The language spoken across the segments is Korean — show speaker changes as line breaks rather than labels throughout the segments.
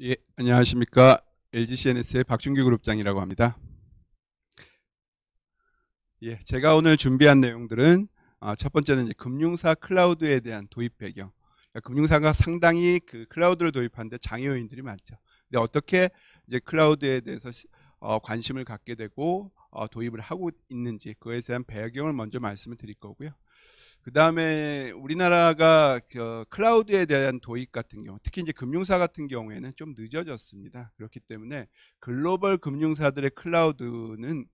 예, 안녕하십니까. LG CNS의 박준규 그룹장이라고 합니다. 예, 제가 오늘 준비한 내용들은 첫 번째는 이제 금융사 클라우드에 대한 도입 배경. 그러니까 금융사가 상당히 그 클라우드를 도입하는데 장애 요인들이 많죠. 근데 어떻게 이제 클라우드에 대해서 관심을 갖게 되고 도입을 하고 있는지 그에 대한 배경을 먼저 말씀을 드릴 거고요. 그 다음에 우리나라가 그 클라우드에 대한 도입 같은 경우, 특히 이제 금융사 같은 경우에는 좀 늦어졌습니다. 그렇기 때문에 글로벌 금융사들의 클라우드를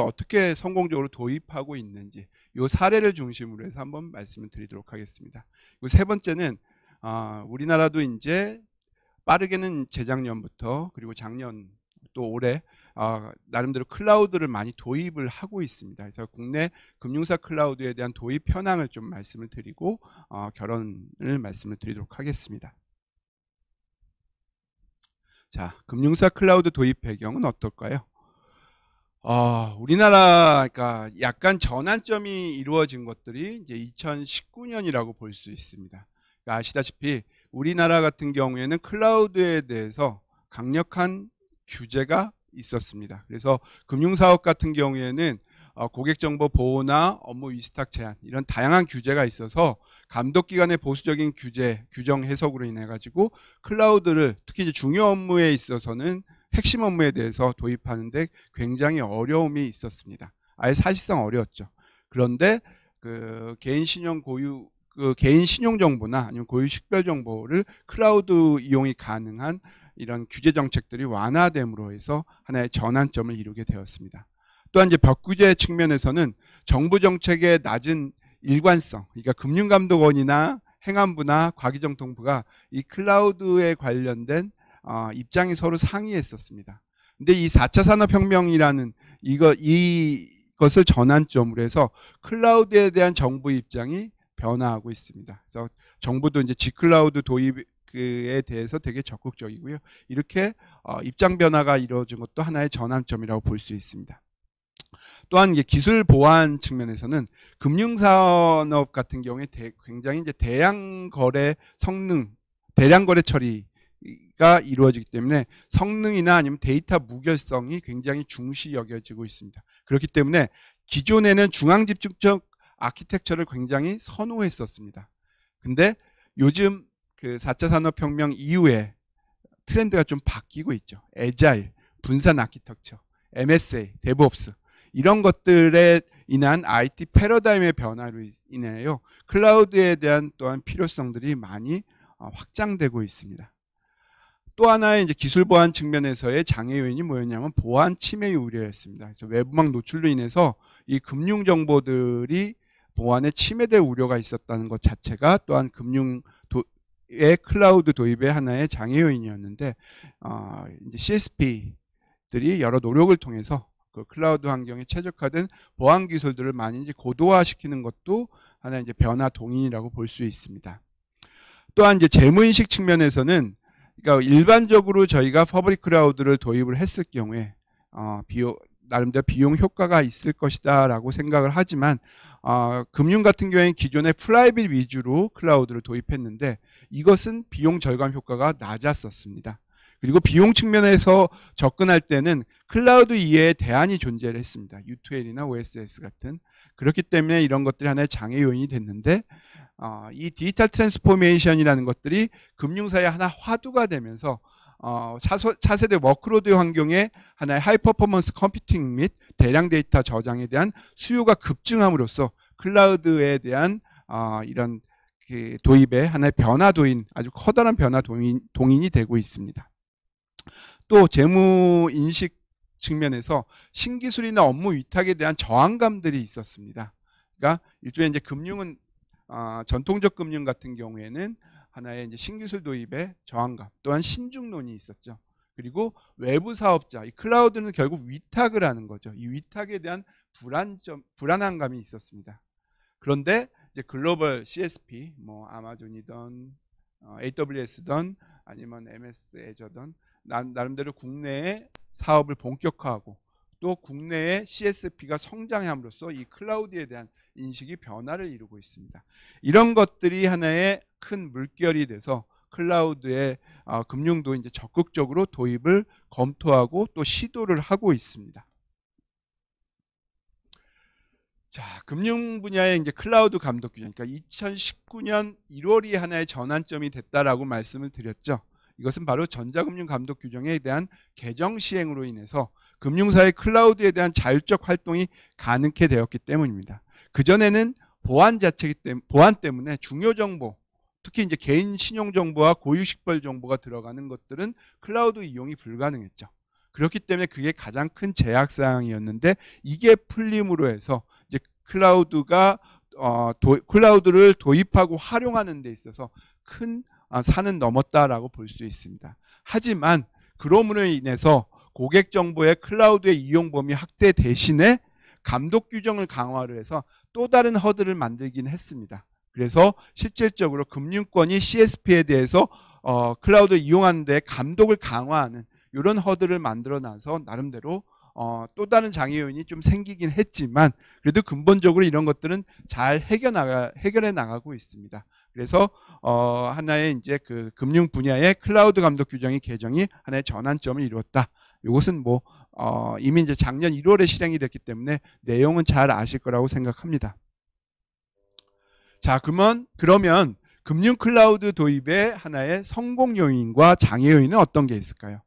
어떻게 성공적으로 도입하고 있는지 이 사례를 중심으로 해서 한번 말씀을 드리도록 하겠습니다. 그리고 세 번째는 우리나라도 이제 빠르게는 재작년부터 그리고 작년 또 올해 나름대로 클라우드를 많이 도입을 하고 있습니다. 그래서 국내 금융사 클라우드에 대한 도입 현황을 좀 말씀을 드리고 결론을 말씀을 드리도록 하겠습니다. 자, 금융사 클라우드 도입 배경은 어떨까요? 우리나라가 약간 전환점이 이루어진 것들이 이제 2019년이라고 볼 수 있습니다. 그러니까 아시다시피 우리나라 같은 경우에는 클라우드에 대해서 강력한 규제가 있었습니다. 그래서 금융사업 같은 경우에는 고객정보 보호나 업무 위탁 제한 이런 다양한 규제가 있어서 감독기관의 보수적인 규정 해석으로 인해 가지고 클라우드를 특히 이제 중요 업무에 있어서는 핵심 업무에 대해서 도입하는데 굉장히 어려움이 있었습니다. 아예 사실상 어려웠죠. 그런데 그 개인 신용 정보나 아니면 고유 식별 정보를 클라우드 이용이 가능한 이런 규제 정책들이 완화됨으로 해서 하나의 전환점을 이루게 되었습니다. 또한 이제 법 규제 측면에서는 정부 정책의 낮은 일관성, 그러니까 금융감독원이나 행안부나 과기정통부가 이 클라우드에 관련된 입장이 서로 상이했었습니다. 근데 이 4차 산업혁명이라는 이것을 전환점으로 해서 클라우드에 대한 정부 입장이 변화하고 있습니다. 그래서 정부도 이제 G클라우드 도입에 대해서 되게 적극적이고요. 이렇게 입장 변화가 이루어진 것도 하나의 전환점이라고 볼 수 있습니다. 또한 이제 기술 보안 측면에서는 금융산업 같은 경우에 굉장히 이제 대량 거래 처리가 이루어지기 때문에 성능이나 아니면 데이터 무결성이 굉장히 중시 여겨지고 있습니다. 그렇기 때문에 기존에는 중앙집중적 아키텍처를 굉장히 선호했었습니다. 근데 요즘 그 4차 산업혁명 이후에 트렌드가 좀 바뀌고 있죠. 애자일, 분산 아키텍처, MSA, 데브옵스 이런 것들에 인한 IT 패러다임의 변화로 인해요. 클라우드에 대한 또한 필요성들이 많이 확장되고 있습니다. 또 하나의 이제 기술 보안 측면에서의 장애 요인이 뭐였냐면 보안 침해 우려였습니다. 그래서 외부망 노출로 인해서 이 금융 정보들이 보안에 침해될 우려가 있었다는 것 자체가 또한 금융의 클라우드 도입의 하나의 장애 요인이었는데 이제 CSP들이 여러 노력을 통해서 그 클라우드 환경에 최적화된 보안 기술들을 많이 이제 고도화시키는 것도 하나의 이제 변화 동인이라고 볼 수 있습니다. 또한 이제 재무인식 측면에서는 그러니까 일반적으로 저희가 퍼블릭 클라우드를 도입을 했을 경우에 나름대로 비용 효과가 있을 것이다라고 생각을 하지만 금융 같은 경우에는 기존의 프라이빗 위주로 클라우드를 도입했는데 이것은 비용 절감 효과가 낮았었습니다. 그리고 비용 측면에서 접근할 때는 클라우드 이외의 대안이 존재를 했습니다. U2L이나 OSS 같은. 그렇기 때문에 이런 것들이 하나의 장애 요인이 됐는데 이 디지털 트랜스포메이션이라는 것들이 금융사의 하나 화두가 되면서 4세대 워크로드 환경에 하나의 하이 퍼포먼스 컴퓨팅 및 대량 데이터 저장에 대한 수요가 급증함으로써 클라우드에 대한 이런 그 도입의 하나의 아주 커다란 변화 동인이 되고 있습니다. 또 재무 인식 측면에서 신기술이나 업무 위탁에 대한 저항감들이 있었습니다. 그러니까 일종의 이제 금융은 전통적 금융 같은 경우에는 하나의 이제 신기술 도입의 저항감, 또한 신중론이 있었죠. 그리고 외부 사업자, 이 클라우드는 결국 위탁을 하는 거죠. 이 위탁에 대한 불안한 감이 있었습니다. 그런데 이제 글로벌 CSP, 뭐 아마존이든 AWS든 아니면 MS 애저든 나름대로 국내에 사업을 본격화하고 또 국내의 CSP가 성장함으로써 이 클라우드에 대한 인식이 변화를 이루고 있습니다. 이런 것들이 하나의 큰 물결이 돼서 클라우드의 금융도 이제 적극적으로 도입을 검토하고 또 시도를 하고 있습니다. 자, 금융 분야의 이제 클라우드 감독 규정. 그러니까 2019년 1월이 하나의 전환점이 됐다라고 말씀을 드렸죠. 이것은 바로 전자금융 감독 규정에 대한 개정 시행으로 인해서 금융사의 클라우드에 대한 자율적 활동이 가능케 되었기 때문입니다. 그전에는 보안 때문에 중요 정보, 특히 이제 개인 신용 정보와 고유식별 정보가 들어가는 것들은 클라우드 이용이 불가능했죠. 그렇기 때문에 그게 가장 큰 제약 사항이었는데 이게 풀림으로 해서 이제 클라우드를 도입하고 활용하는 데 있어서 큰 산은 넘었다라고 볼 수 있습니다. 하지만 그럼으로 인해서 고객 정보의 클라우드의 이용 범위 확대 대신에 감독 규정을 강화를 해서 또 다른 허들을 만들긴 했습니다. 그래서 실질적으로 금융권이 CSP에 대해서 클라우드 이용하는 데 감독을 강화하는 이런 허들을 만들어 놔서 나름대로 또 다른 장애 요인이 좀 생기긴 했지만 그래도 근본적으로 이런 것들은 잘 해결해 나가고 있습니다. 그래서 하나의 이제 그 금융 분야의 클라우드 감독 규정의 개정이 하나의 전환점을 이루었다. 이것은 뭐 이미 이제 작년 1월에 실행이 됐기 때문에 내용은 잘 아실 거라고 생각합니다. 자, 그러면 금융 클라우드 도입의 하나의 성공 요인과 장애 요인은 어떤 게 있을까요?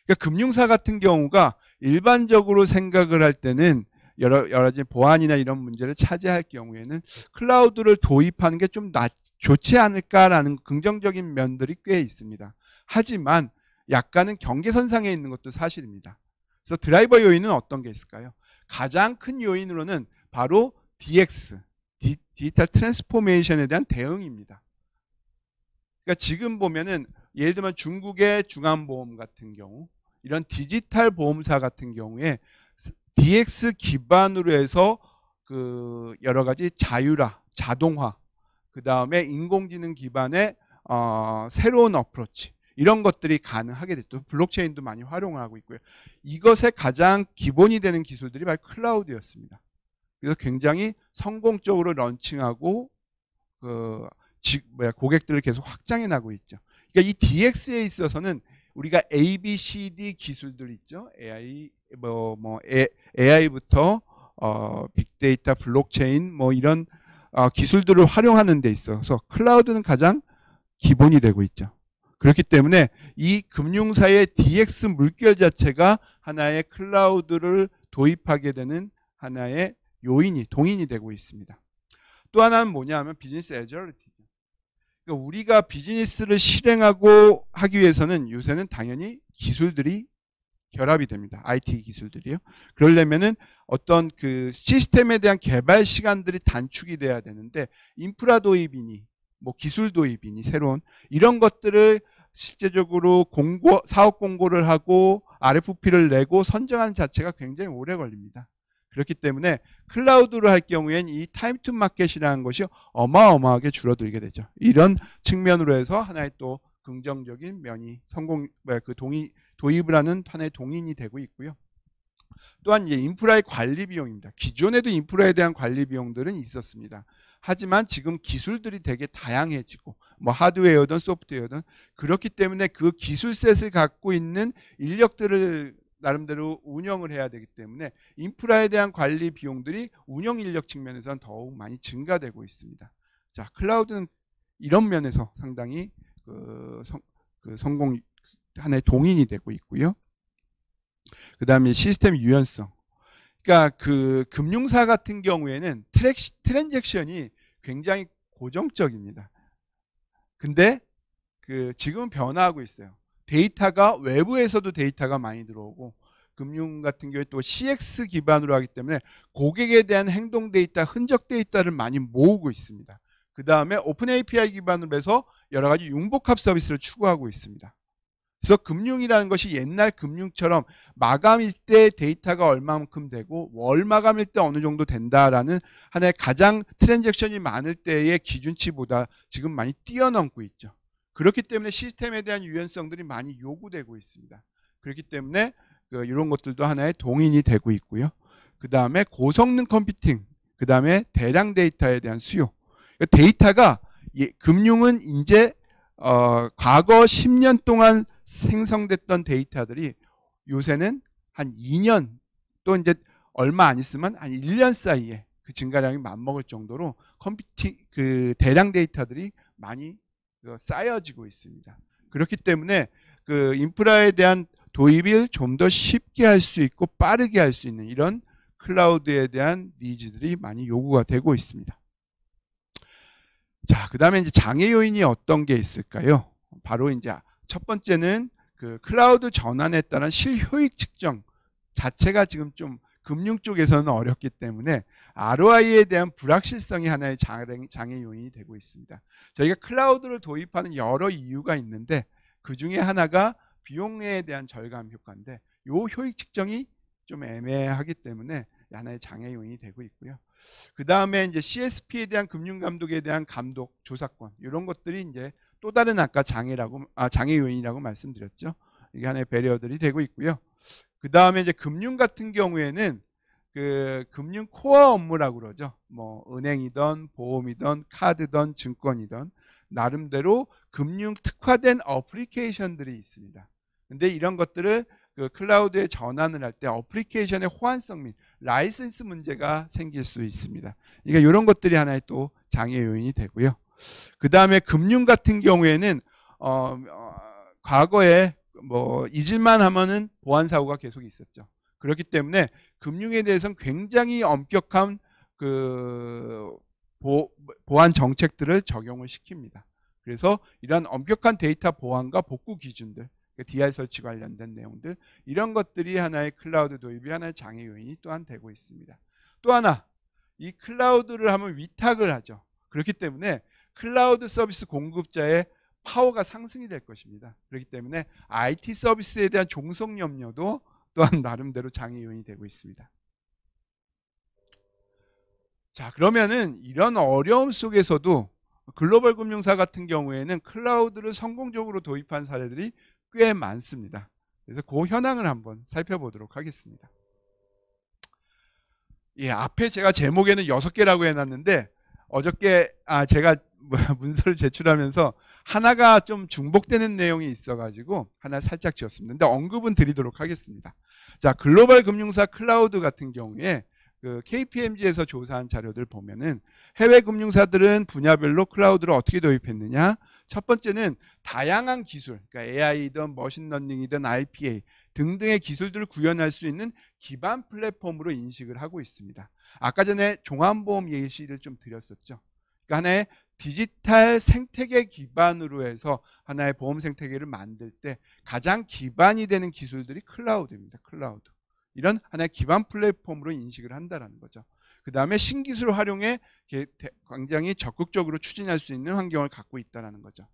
그러니까 금융사 같은 경우가 일반적으로 생각을 할 때는 여러 가지 보안이나 이런 문제를 차지할 경우에는 클라우드를 도입하는 게 좀 좋지 않을까라는 긍정적인 면들이 꽤 있습니다. 하지만 약간은 경계선상에 있는 것도 사실입니다. 그래서 드라이버 요인은 어떤 게 있을까요? 가장 큰 요인으로는 바로 DX, 디지털 트랜스포메이션에 대한 대응입니다. 그러니까 지금 보면은 예를 들면 중국의 중앙보험 같은 경우 이런 디지털 보험사 같은 경우에 DX 기반으로 해서 그 여러 가지 자율화, 자동화, 그 다음에 인공지능 기반의 새로운 어프로치 이런 것들이 가능하게 됐죠. 블록체인도 많이 활용하고 있고요. 이것의 가장 기본이 되는 기술들이 바로 클라우드였습니다. 그래서 굉장히 성공적으로 런칭하고 고객들을 계속 확장해 나가고 있죠. 그러니까 이 DX에 있어서는 우리가 A, B, C, D 기술들 있죠. AI부터 빅데이터, 블록체인 이런 기술들을 활용하는 데 있어서 클라우드는 가장 기본이 되고 있죠. 그렇기 때문에 이 금융사의 DX 물결 자체가 하나의 클라우드를 도입하게 되는 하나의 동인이 되고 있습니다. 또 하나는 뭐냐 하면 비즈니스 애저리티죠. 그러니까 우리가 비즈니스를 실행하고 하기 위해서는 요새는 당연히 기술들이 결합이 됩니다. IT 기술들이요. 그러려면은 어떤 그 시스템에 대한 개발 시간들이 단축이 돼야 되는데 인프라 도입이니 기술 도입이니 새로운 이런 것들을 실제적으로 사업 공고를 하고 RFP를 내고 선정하는 자체가 굉장히 오래 걸립니다. 그렇기 때문에 클라우드를 할 경우엔 이 타임 투 마켓이라는 것이 어마어마하게 줄어들게 되죠. 이런 측면으로 해서 하나의 또 긍정적인 면이 도입을 하는 하나의 동인이 되고 있고요. 또한 이제 인프라의 관리 비용입니다. 기존에도 인프라에 대한 관리 비용들은 있었습니다. 하지만 지금 기술들이 되게 다양해지고 하드웨어든 소프트웨어든 그렇기 때문에 그 기술셋을 갖고 있는 인력들을 나름대로 운영을 해야 되기 때문에 인프라에 대한 관리 비용들이 운영 인력 측면에서는 더욱 많이 증가되고 있습니다. 자, 클라우드는 이런 면에서 상당히 성공 하나의 동인이 되고 있고요. 그 다음에 시스템 유연성. 그러니까 그 금융사 같은 경우에는 트랜잭션이 굉장히 고정적입니다. 근데 지금은 변화하고 있어요. 데이터가 외부에서도 데이터가 많이 들어오고 금융 같은 경우에 또 CX 기반으로 하기 때문에 고객에 대한 행동 데이터, 흔적 데이터를 많이 모으고 있습니다. 그 다음에 오픈 API 기반으로 해서 여러 가지 융복합 서비스를 추구하고 있습니다. 그래서 금융이라는 것이 옛날 금융처럼 마감일 때 데이터가 얼마만큼 되고 월 마감일 때 어느 정도 된다라는 하나의 가장 트랜잭션이 많을 때의 기준치보다 지금 많이 뛰어넘고 있죠. 그렇기 때문에 시스템에 대한 유연성들이 많이 요구되고 있습니다. 그렇기 때문에 이런 것들도 하나의 동인이 되고 있고요. 그 다음에 고성능 컴퓨팅, 그 다음에 대량 데이터에 대한 수요. 데이터가 금융은 이제 과거 10년 동안 생성됐던 데이터들이 요새는 한 2년 또 이제 얼마 안 있으면 한 1년 사이에 그 증가량이 맞먹을 정도로 그 대량 데이터들이 많이 쌓여지고 있습니다. 그렇기 때문에 그 인프라에 대한 도입을 좀 더 쉽게 할 수 있고 빠르게 할 수 있는 이런 클라우드에 대한 니즈들이 많이 요구가 되고 있습니다. 자, 그다음에 이제 장애 요인이 어떤 게 있을까요? 바로 이제 첫 번째는 그 클라우드 전환에 따른 실효익 측정 자체가 지금 좀 금융 쪽에서는 어렵기 때문에 ROI에 대한 불확실성이 하나의 장애 요인이 되고 있습니다. 저희가 클라우드를 도입하는 여러 이유가 있는데 그 중에 하나가 비용에 대한 절감 효과인데 이 효익 측정이 좀 애매하기 때문에 하나의 장애 요인이 되고 있고요. 그 다음에 이제 CSP에 대한 금융 감독에 대한 감독, 조사권 이런 것들이 이제 또 다른 아까 장애 요인이라고 말씀드렸죠. 이게 하나의 배리어들이 되고 있고요. 그 다음에 이제 금융 같은 경우에는 그 금융 코어 업무라고 그러죠. 뭐 은행이든 보험이든 카드든 증권이든 나름대로 금융 특화된 어플리케이션들이 있습니다. 근데 이런 것들을 그 클라우드에 전환을 할 때 어플리케이션의 호환성 및 라이센스 문제가 생길 수 있습니다. 그러니까 이런 것들이 하나의 또 장애 요인이 되고요. 그 다음에 금융 같은 경우에는 과거에 뭐 잊을만 하면은 보안 사고가 계속 있었죠. 그렇기 때문에 금융에 대해서는 굉장히 엄격한 그 보안 정책들을 적용을 시킵니다. 그래서 이러한 엄격한 데이터 보안과 복구 기준들, DR 설치 관련된 내용들 이런 것들이 하나의 클라우드 도입이 하나의 장애 요인이 또한 되고 있습니다. 또 하나 이 클라우드를 하면 위탁을 하죠. 그렇기 때문에 클라우드 서비스 공급자의 파워가 상승이 될 것입니다. 그렇기 때문에 IT 서비스에 대한 종속 염려도 또한 나름대로 장애 요인이 되고 있습니다. 자, 그러면은 이런 어려움 속에서도 글로벌 금융사 같은 경우에는 클라우드를 성공적으로 도입한 사례들이 꽤 많습니다. 그래서 그 현황을 한번 살펴보도록 하겠습니다. 예, 앞에 제가 제목에는 6개라고 해놨는데 어저께 제가 문서를 제출하면서 하나가 좀 중복되는 내용이 있어가지고 하나 살짝 지웠습니다. 근데 언급은 드리도록 하겠습니다. 자, 글로벌 금융사 클라우드 같은 경우에 그 KPMG에서 조사한 자료들 보면은 해외 금융사들은 분야별로 클라우드를 어떻게 도입했느냐? 첫 번째는 다양한 기술, 그러니까 AI든 머신러닝이든 RPA 등등의 기술들을 구현할 수 있는 기반 플랫폼으로 인식을 하고 있습니다. 아까 전에 종합보험 예시를 좀 드렸었죠. 그러니까 하나의 디지털 생태계 기반으로 해서 하나의 보험 생태계를 만들 때 가장 기반이 되는 기술들이 클라우드입니다. 클라우드. 이런 하나의 기반 플랫폼으로 인식을 한다는 거죠. 그 다음에 신기술을 활용해 굉장히 적극적으로 추진할 수 있는 환경을 갖고 있다는 거죠.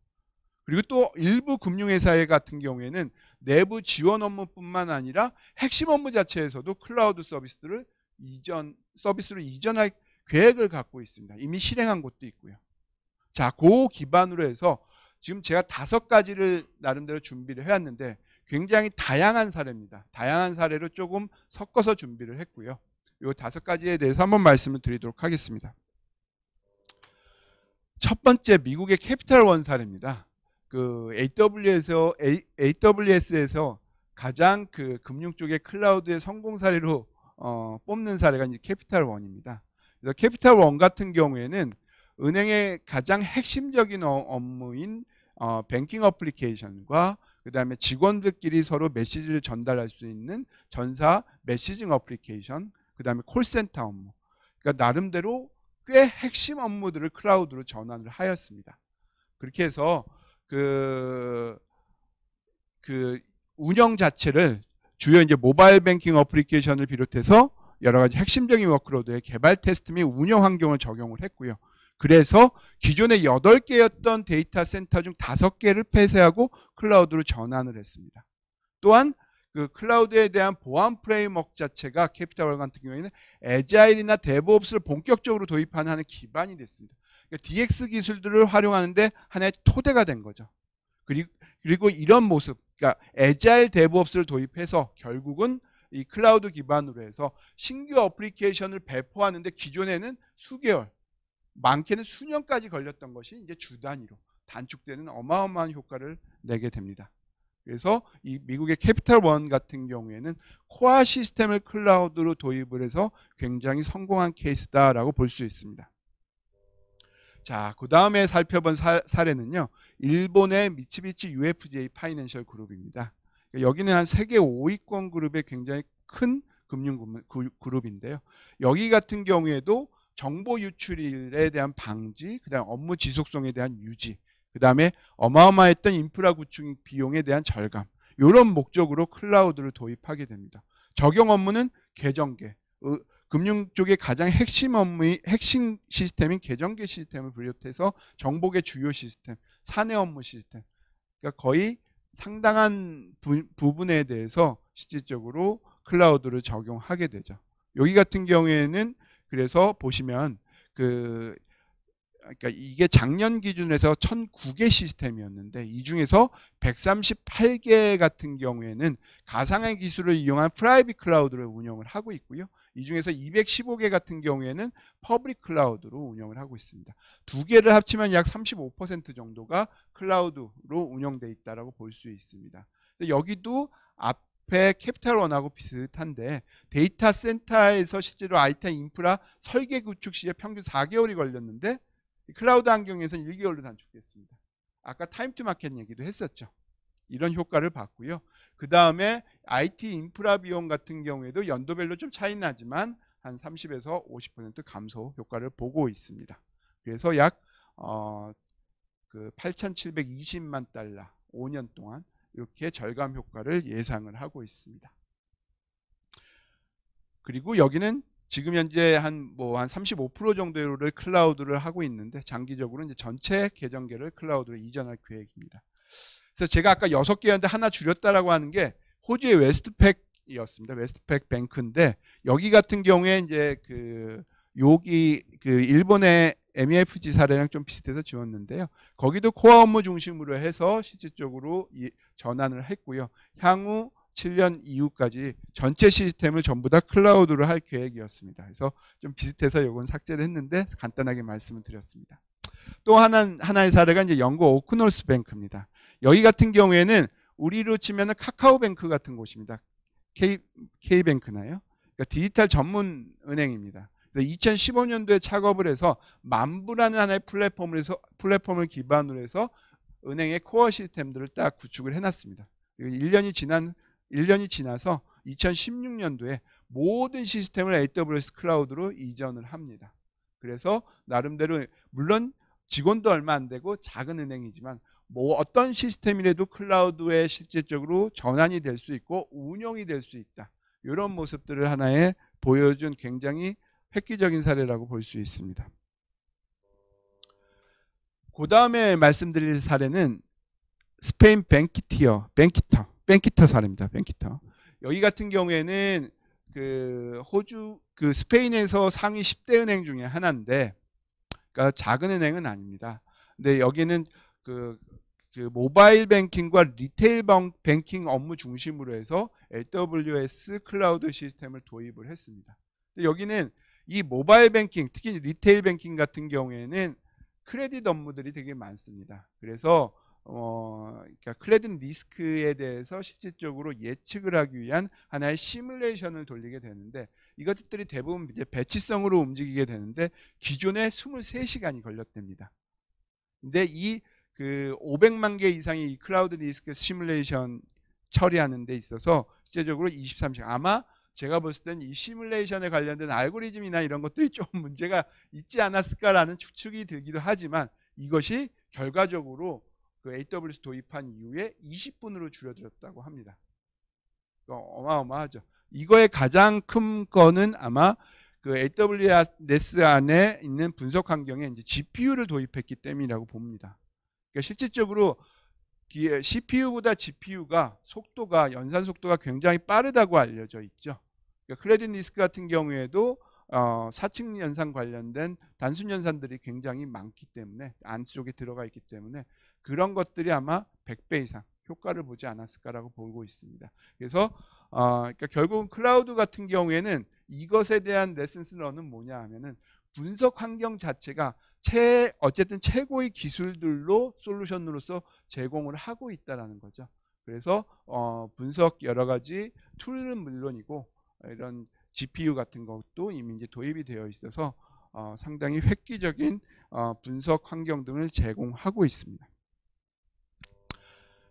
그리고 또 일부 금융회사 같은 경우에는 내부 지원 업무뿐만 아니라 핵심 업무 자체에서도 클라우드 서비스로 이전할 계획을 갖고 있습니다. 이미 실행한 곳도 있고요. 자, 그 기반으로 해서 지금 제가 5가지를 나름대로 준비를 해왔는데 굉장히 다양한 사례입니다. 다양한 사례로 조금 섞어서 준비를 했고요. 이 5가지에 대해서 한번 말씀을 드리도록 하겠습니다. 첫 번째 미국의 캐피탈원 사례입니다. 그 AWS에서 가장 그 금융 쪽의 클라우드의 성공 사례로 뽑는 사례가 이제 캐피탈원입니다. 그래서 캐피탈원 같은 경우에는 은행의 가장 핵심적인 업무인 뱅킹 어플리케이션과 그 다음에 직원들끼리 서로 메시지를 전달할 수 있는 전사 메시징 어플리케이션, 그 다음에 콜센터 업무. 그러니까 나름대로 꽤 핵심 업무들을 클라우드로 전환을 하였습니다. 그렇게 해서 그 운영 자체를 주요 이제 모바일 뱅킹 어플리케이션을 비롯해서 여러 가지 핵심적인 워크로드의 개발 테스트 및 운영 환경을 적용을 했고요. 그래서 기존에 8개였던 데이터 센터 중 5개를 폐쇄하고 클라우드로 전환을 했습니다. 또한 그 클라우드에 대한 보안 프레임워크 자체가 캐피탈원 같은 경우에는 애자일이나 데브옵스를 본격적으로 도입하는 하나의 기반이 됐습니다. 그러니까 DX 기술들을 활용하는데 하나의 토대가 된 거죠. 그리고 이런 모습, 그러니까 애자일 데브옵스를 도입해서 결국은 이 클라우드 기반으로 해서 신규 어플리케이션을 배포하는데 기존에는 수개월, 많게는 수년까지 걸렸던 것이 이제 주 단위로 단축되는 어마어마한 효과를 내게 됩니다. 그래서 이 미국의 캐피털 원 같은 경우에는 코어 시스템을 클라우드로 도입을 해서 굉장히 성공한 케이스다라고 볼 수 있습니다. 자, 그 다음에 살펴본 사례는요. 일본의 미츠비시 UFJ 파이낸셜 그룹입니다. 여기는 한 세계 5위권 그룹의 굉장히 큰 금융 그룹인데요. 여기 같은 경우에도 정보 유출에 대한 방지, 그다음 업무 지속성에 대한 유지, 그다음에 어마어마했던 인프라 구축 비용에 대한 절감, 이런 목적으로 클라우드를 도입하게 됩니다. 적용 업무는 계정계, 금융 쪽의 가장 핵심 시스템인 계정계 시스템을 비롯해서 정보계 주요 시스템, 사내 업무 시스템, 그러니까 거의 상당한 부분에 대해서 실질적으로 클라우드를 적용하게 되죠. 여기 같은 경우에는 그래서 보시면 그러니까 이게 작년 기준에서 1009개 시스템이었는데 이 중에서 138개 같은 경우에는 가상의 기술을 이용한 프라이빗 클라우드를 운영을 하고 있고요. 이 중에서 215개 같은 경우에는 퍼블릭 클라우드로 운영을 하고 있습니다. 두 개를 합치면 약 35% 정도가 클라우드로 운영돼 있다라고 볼 수 있습니다. 여기도 앞에 캐피탈원하고 비슷한데 데이터 센터에서 실제로 IT 인프라 설계 구축 시에 평균 4개월이 걸렸는데 클라우드 환경에서는 1개월로 단축됐습니다. 아까 타임 투 마켓 얘기도 했었죠. 이런 효과를 봤고요. 그 다음에 IT 인프라 비용 같은 경우에도 연도별로 좀 차이 나지만 한 30에서 50% 감소 효과를 보고 있습니다. 그래서 약 8,720만 달러 5년 동안 이렇게 절감 효과를 예상을 하고 있습니다. 그리고 여기는 지금 현재 한 35% 정도를 클라우드를 하고 있는데 장기적으로 이제 전체 계정계를 클라우드로 이전할 계획입니다. 그래서 제가 아까 6개였는데 하나 줄였다라고 하는 게 호주의 웨스트팩이었습니다. 웨스트팩 뱅크인데 여기 같은 경우에 이제 여기 일본의 MEFG 사례랑 좀 비슷해서 지웠는데요. 거기도 코어 업무 중심으로 해서 실질적으로 전환을 했고요. 향후 7년 이후까지 전체 시스템을 전부 다 클라우드로 할 계획이었습니다. 그래서 좀 비슷해서 이건 삭제를 했는데 간단하게 말씀을 드렸습니다. 또 하나의 사례가 이제 영국 오크노스 뱅크입니다. 여기 같은 경우에는 우리로 치면은 카카오뱅크 같은 곳입니다. K뱅크나요? 그러니까 디지털 전문 은행입니다. 2015년도에 착업을 해서 만부라는 하나의 플랫폼을 기반으로 해서 은행의 코어 시스템들을 딱 구축을 해놨습니다. 1년이 지나서 2016년도에 모든 시스템을 AWS 클라우드로 이전을 합니다. 그래서 나름대로 물론 직원도 얼마 안 되고 작은 은행이지만 어떤 시스템이라도 클라우드에 실질적으로 전환이 될 수 있고 운영이 될 수 있다. 이런 모습들을 하나에 보여준 굉장히 획기적인 사례라고 볼 수 있습니다. 그 다음에 말씀드릴 사례는 스페인 뱅키터 사례입니다. 뱅키터. 여기 같은 경우에는 호주 스페인에서 상위 10대 은행 중에 하나인데, 그러니까 작은 은행은 아닙니다. 근데 여기는 모바일 뱅킹과 리테일 뱅킹 업무 중심으로 해서 AWS 클라우드 시스템을 도입을 했습니다. 근데 여기는 이 모바일 뱅킹, 특히 리테일 뱅킹 같은 경우에는 크레딧 업무들이 되게 많습니다. 그래서 그러니까 크레딧 리스크에 대해서 실질적으로 예측을 하기 위한 하나의 시뮬레이션을 돌리게 되는데 이것들이 대부분 이제 배치성으로 움직이게 되는데 기존에 23시간이 걸렸답니다. 근데 이 500만 개 이상의 이 클라우드 리스크 시뮬레이션 처리하는 데 있어서 실제적으로 23시간 아마 제가 봤을 땐 이 시뮬레이션에 관련된 알고리즘이나 이런 것들이 좀 문제가 있지 않았을까라는 추측이 들기도 하지만 이것이 결과적으로 AWS 도입한 이후에 20분으로 줄어들었다고 합니다. 어마어마하죠. 이거의 가장 큰 거는 아마 AWS 안에 있는 분석 환경에 이제 GPU를 도입했기 때문이라고 봅니다. 그러니까 실질적으로 CPU보다 GPU가 연산 속도가 굉장히 빠르다고 알려져 있죠. 그러니까 크레딧 리스크 같은 경우에도 사칙 연산 관련된 단순 연산들이 굉장히 많기 때문에 안쪽에 들어가 있기 때문에 그런 것들이 아마 100배 이상 효과를 보지 않았을까라고 보고 있습니다. 그래서 그러니까 결국은 클라우드 같은 경우에는 이것에 대한 레슨스 런은 뭐냐 하면은 분석 환경 자체가 어쨌든 최고의 기술들로 솔루션으로서 제공을 하고 있다라는 거죠. 그래서 분석 여러 가지 툴은 물론이고 이런 GPU 같은 것도 이미 이제 도입이 되어 있어서 상당히 획기적인 분석 환경 등을 제공하고 있습니다.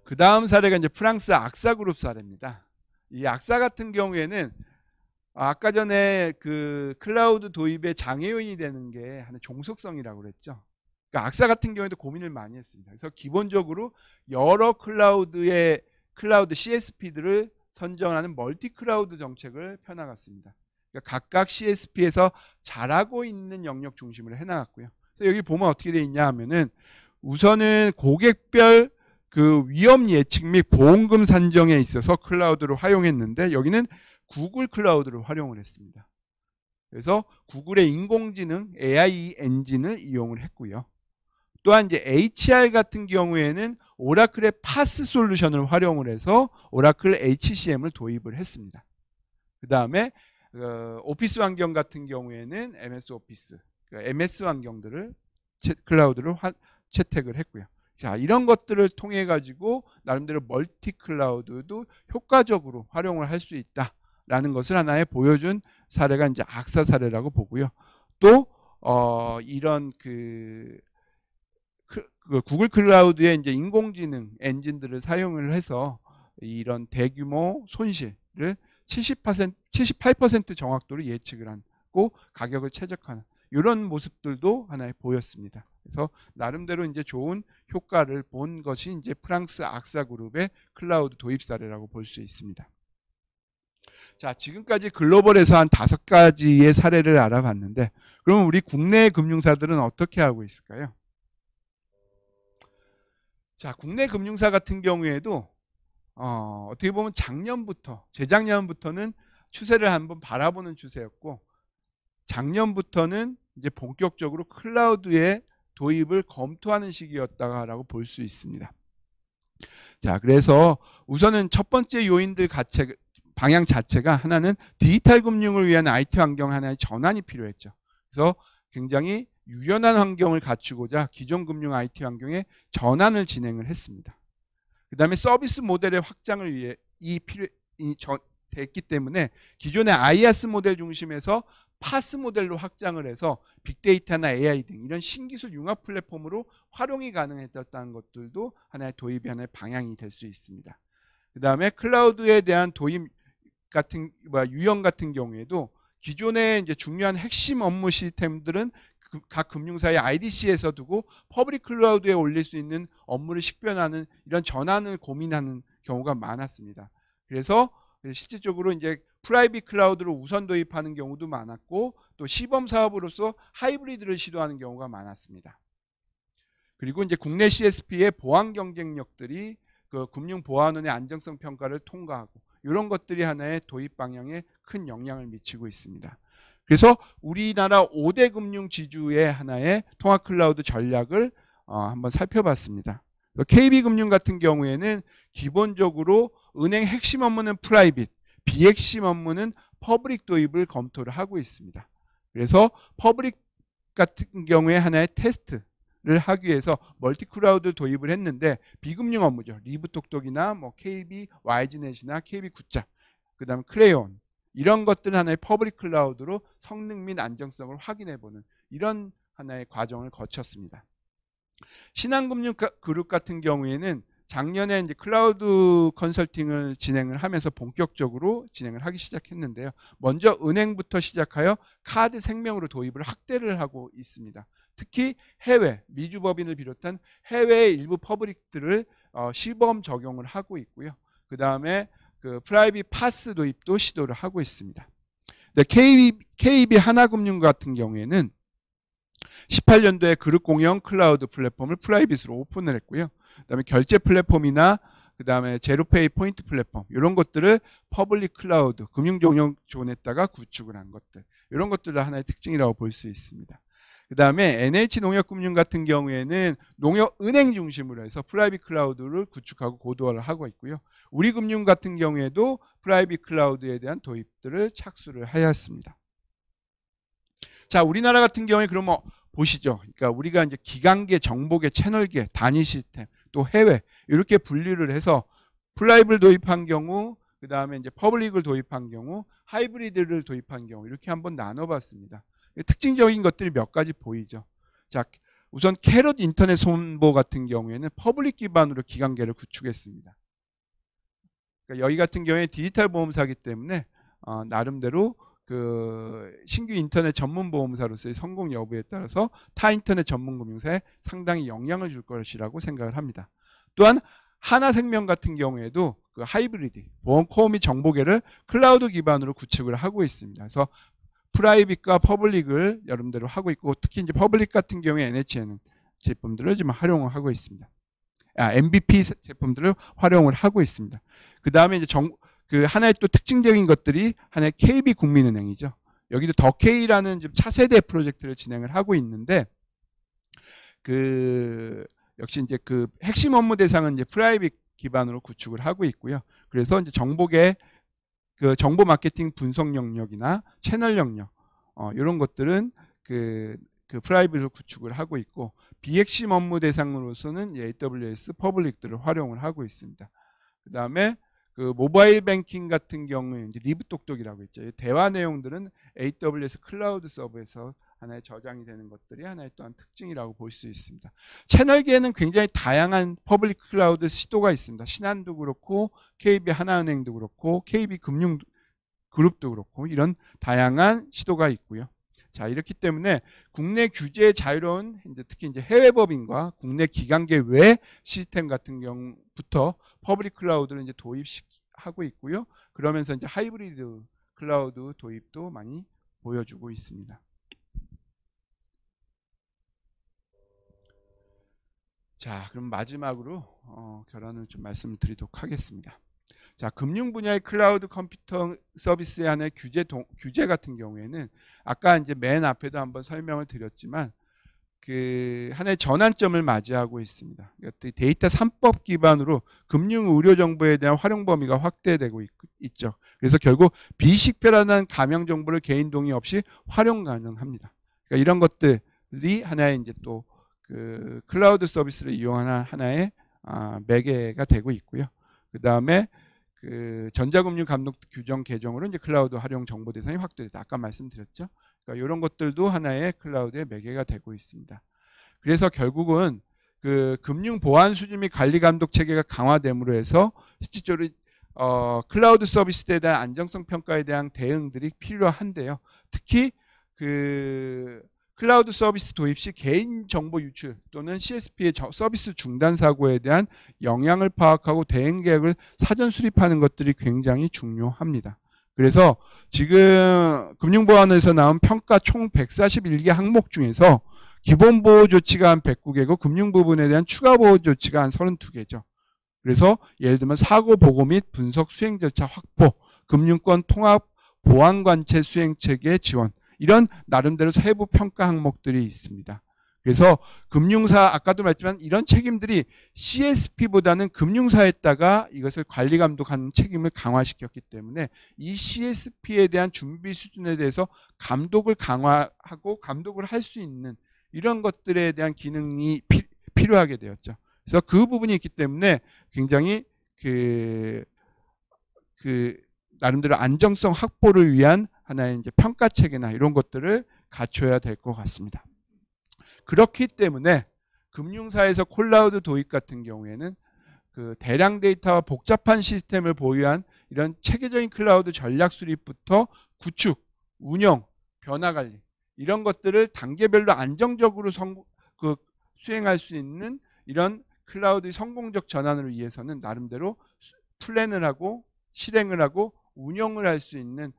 그 다음 사례가 이제 프랑스 악사 그룹 사례입니다. 이 악사 같은 경우에는 아까 전에 그 클라우드 도입의 장애 요인이 되는 게 하나 종속성이라고 그랬죠. 그러니까 악사 같은 경우에도 고민을 많이 했습니다. 그래서 기본적으로 여러 클라우드 CSP들을 선정하는 멀티 클라우드 정책을 펴나갔습니다. 그러니까 각각 CSP에서 잘하고 있는 영역 중심으로 해나갔고요. 그래서 여기 보면 어떻게 돼 있냐 하면은 우선은 고객별 그 위험 예측 및 보험금 산정에 있어서 클라우드를 활용했는데 여기는 구글 클라우드를 활용을 했습니다. 그래서 구글의 인공지능 AI 엔진을 이용을 했고요. 또한 이제 HR 같은 경우에는 오라클의 파스 솔루션을 활용을 해서 오라클 HCM을 도입을 했습니다. 그 다음에 오피스 환경 같은 경우에는 MS 오피스, MS 환경들을 클라우드를 채택을 했고요. 자, 이런 것들을 통해 가지고 나름대로 멀티 클라우드도 효과적으로 활용을 할 수 있다라는 것을 하나의 보여준 사례가 이제 악사 사례라고 보고요. 또 이런 구글 클라우드의 이제 인공지능 엔진들을 사용을 해서 이런 대규모 손실을 78% 정확도로 예측을 하고 가격을 최적화하는 이런 모습들도 하나의 보였습니다. 그래서 나름대로 이제 좋은 효과를 본 것이 이제 프랑스 악사 그룹의 클라우드 도입 사례라고 볼 수 있습니다. 자, 지금까지 글로벌에서 한 5가지의 사례를 알아봤는데 그러면 우리 국내 금융사들은 어떻게 하고 있을까요? 자, 국내 금융사 같은 경우에도 어떻게 보면 재작년부터는 추세를 한번 바라보는 추세였고 작년부터는 이제 본격적으로 클라우드의 도입을 검토하는 시기였다라고 볼 수 있습니다. 자, 그래서 우선은 첫 번째 요인들 방향 자체가 하나는 디지털 금융을 위한 IT 환경 하나의 전환이 필요했죠. 그래서 굉장히 유연한 환경을 갖추고자 기존 금융 IT 환경에 전환을 진행을 했습니다. 그 다음에 서비스 모델의 확장을 위해 됐기 때문에 기존의 IaaS 모델 중심에서 파스 모델로 확장을 해서 빅데이터나 AI 등 이런 신기술 융합 플랫폼으로 활용이 가능했다는 것들도 하나의 도입이 하나의 방향이 될 수 있습니다. 그 다음에 클라우드에 대한 도입 유형 같은 경우에도 기존의 이제 중요한 핵심 업무 시스템들은 각 금융사의 IDC에서 두고 퍼블릭 클라우드에 올릴 수 있는 업무를 식별하는 이런 전환을 고민하는 경우가 많았습니다. 그래서 실질적으로 이제 프라이빗 클라우드를 우선 도입하는 경우도 많았고 또 시범 사업으로서 하이브리드를 시도하는 경우가 많았습니다. 그리고 이제 국내 CSP의 보안 경쟁력들이 그 금융보안원의 안정성 평가를 통과하고 이런 것들이 하나의 도입 방향에 큰 영향을 미치고 있습니다. 그래서 우리나라 5대 금융 지주의 하나의 통합 클라우드 전략을 한번 살펴봤습니다. KB금융 같은 경우에는 기본적으로 은행 핵심 업무는 프라이빗, 비핵심 업무는 퍼블릭 도입을 검토를 하고 있습니다. 그래서 퍼블릭 같은 경우에 하나의 테스트를 하기 위해서 멀티 클라우드 도입을 했는데 비금융 업무죠. 리브톡톡이나 뭐 KB YG넷이나 KB 굿잡, 그다음에 크레용 이런 것들 하나의 퍼블릭 클라우드로 성능 및 안정성을 확인해보는 이런 하나의 과정을 거쳤습니다. 신한금융 그룹 같은 경우에는 작년에 이제 클라우드 컨설팅을 진행을 하면서 본격적으로 진행을 하기 시작했는데요. 먼저 은행부터 시작하여 카드 생명으로 도입을 확대를 하고 있습니다. 특히 해외, 미주법인을 비롯한 해외의 일부 퍼블릭들을 시범 적용을 하고 있고요. 그 다음에 그 프라이빗 파스 도입도 시도를 하고 있습니다. KB 하나금융 같은 경우에는 18년도에 그룹 공영 클라우드 플랫폼을 프라이빗으로 오픈을 했고요. 그다음에 결제 플랫폼이나 그다음에 제로페이 포인트 플랫폼 이런 것들을 퍼블릭 클라우드 금융종용존에다가 구축을 한 것들 이런 것들도 하나의 특징이라고 볼 수 있습니다. 그다음에 NH농협금융 같은 경우에는 농협은행 중심으로 해서 프라이빗 클라우드를 구축하고 고도화를 하고 있고요. 우리금융 같은 경우에도 프라이빗 클라우드에 대한 도입들을 착수를 하였습니다. 자, 우리나라 같은 경우에 그러면 보시죠. 그러니까 우리가 이제 기간계, 정보계, 채널계, 단위 시스템, 또 해외 이렇게 분류를 해서 프라이빗을 도입한 경우, 그 다음에 이제 퍼블릭을 도입한 경우, 하이브리드를 도입한 경우 이렇게 한번 나눠봤습니다. 특징적인 것들이 몇 가지 보이죠. 자, 우선 캐럿 인터넷 손보 같은 경우에는 퍼블릭 기반으로 기간계를 구축했습니다. 그러니까 여기 같은 경우에 디지털 보험사이기 때문에 나름대로 그 신규 인터넷 전문 보험사로서의 성공 여부에 따라서 타 인터넷 전문 금융사에 상당히 영향을 줄 것이라고 생각을 합니다. 또한 하나생명 같은 경우에도 그 하이브리드 보험 코어 및 정보계를 클라우드 기반으로 구축을 하고 있습니다. 그래서 프라이빗과 퍼블릭을 여러분대로 하고 있고, 특히 이제 퍼블릭 같은 경우에 NHN 제품들을 지금 활용을 하고 있습니다. MVP 제품들을 활용을 하고 있습니다. 그 다음에 이제 그 하나의 또 특징적인 것들이 하나의 KB국민은행이죠. 여기도 더K라는 지금 차세대 프로젝트를 진행을 하고 있는데, 그 역시 이제 그 핵심 업무 대상은 이제 프라이빗 기반으로 구축을 하고 있고요. 그래서 이제 정보계 그 정보 마케팅 분석 영역이나 채널 영역 이런 것들은 그 프라이빗을 구축을 하고 있고, 비핵심 업무 대상으로서는 AWS 퍼블릭들을 활용을 하고 있습니다. 그 다음에 그 모바일 뱅킹 같은 경우에 이제 리브 똑똑이라고 있죠. 대화 내용들은 AWS 클라우드 서버에서 하나의 저장이 되는 것들이 하나의 또한 특징이라고 볼 수 있습니다. 채널계에는 굉장히 다양한 퍼블릭 클라우드 시도가 있습니다. 신한도 그렇고 KB 하나은행도 그렇고 KB 금융 그룹도 그렇고 이런 다양한 시도가 있고요. 자, 이렇기 때문에 국내 규제의 자유로운 특히 이제 해외 법인과 국내 기관계 외 시스템 같은 경우부터 퍼블릭 클라우드를 이제 도입하고 있고요. 그러면서 이제 하이브리드 클라우드 도입도 많이 보여주고 있습니다. 자, 그럼 마지막으로 결론을 좀 말씀을 드리도록 하겠습니다. 자, 금융 분야의 클라우드 컴퓨터 서비스의 하나의 규제 같은 경우에는 아까 이제 맨 앞에도 한번 설명을 드렸지만 그 하나의 전환점을 맞이하고 있습니다. 데이터 3법 기반으로 금융 의료 정보에 대한 활용 범위가 확대되고 있죠. 그래서 결국 비식별화된 가명 정보를 개인 동의 없이 활용 가능합니다. 그러니까 이런 것들이 하나의 이제 또 그 클라우드 서비스를 이용하는 하나의 매개가 되고 있고요. 그 다음에 그 전자금융 감독 규정 개정으로 이제 클라우드 활용 정보 대상이 확대됐다. 아까 말씀드렸죠. 그러니까 이런 것들도 하나의 클라우드의 매개가 되고 있습니다. 그래서 결국은 그 금융 보안 수준 및 관리 감독 체계가 강화됨으로 해서 실질적으로 클라우드 서비스에 대한 안정성 평가에 대한 대응들이 필요한데요. 특히 그 클라우드 서비스 도입 시 개인정보 유출 또는 CSP의 서비스 중단 사고에 대한 영향을 파악하고 대응 계획을 사전 수립하는 것들이 굉장히 중요합니다. 그래서 지금 금융보안에서 나온 평가 총 141개 항목 중에서 기본보호 조치가 한 109개고 금융 부분에 대한 추가 보호 조치가 한 32개죠. 그래서 예를 들면 사고 보고 및 분석 수행 절차 확보, 금융권 통합 보안 관체 수행 체계 지원, 이런 나름대로 세부 평가 항목들이 있습니다. 그래서 금융사 아까도 말했지만 이런 책임들이 CSP보다는 금융사에다가 이것을 관리 감독하는 책임을 강화시켰기 때문에 이 CSP에 대한 준비 수준에 대해서 감독을 강화하고 감독을 할 수 있는 이런 것들에 대한 기능이 필요하게 되었죠. 그래서 그 부분이 있기 때문에 굉장히 그 나름대로 안정성 확보를 위한 하나의 이제 평가 체계나 이런 것들을 갖춰야 될 것 같습니다. 그렇기 때문에 금융사에서 클라우드 도입 같은 경우에는 그 대량 데이터와 복잡한 시스템을 보유한 이런 체계적인 클라우드 전략 수립부터 구축, 운영, 변화 관리 이런 것들을 단계별로 안정적으로 수행할 수 있는 이런 클라우드의 성공적 전환을 위해서는 나름대로 플랜을 하고 실행을 하고 운영을 할 수 있는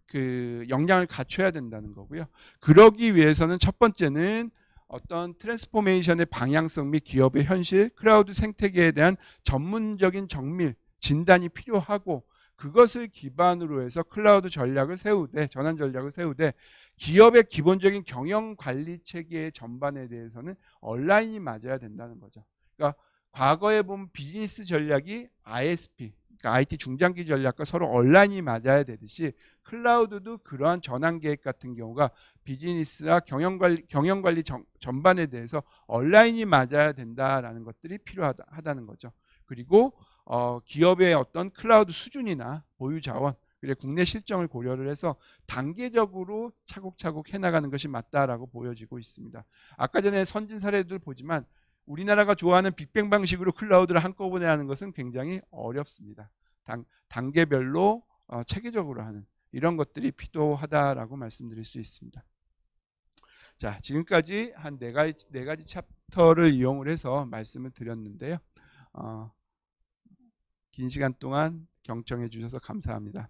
그 역량을 갖춰야 된다는 거고요. 그러기 위해서는 첫 번째는 어떤 트랜스포메이션의 방향성 및 기업의 현실, 클라우드 생태계에 대한 전문적인 정밀 진단이 필요하고, 그것을 기반으로 해서 클라우드 전략을 세우되, 전환 전략을 세우되, 기업의 기본적인 경영 관리 체계의 전반에 대해서는 온라인이 맞아야 된다는 거죠. 그러니까 과거에 보면 비즈니스 전략이 ISP, 그러니까 IT 중장기 전략과 서로 온라인이 맞아야 되듯이 클라우드도 그러한 전환 계획 같은 경우가 비즈니스와 경영 관리 전반에 대해서 온라인이 맞아야 된다라는 것들이 필요하다는 거죠. 그리고 기업의 어떤 클라우드 수준이나 보유 자원, 그리고 국내 실정을 고려를 해서 단계적으로 차곡차곡 해나가는 것이 맞다라고 보여지고 있습니다. 아까 전에 선진 사례들 보지만 우리나라가 좋아하는 빅뱅 방식으로 클라우드를 한꺼번에 하는 것은 굉장히 어렵습니다. 단계별로 체계적으로 하는 이런 것들이 필요하다라고 말씀드릴 수 있습니다. 자, 지금까지 한 네 가지 챕터를 이용을 해서 말씀을 드렸는데요. 긴 시간 동안 경청해 주셔서 감사합니다.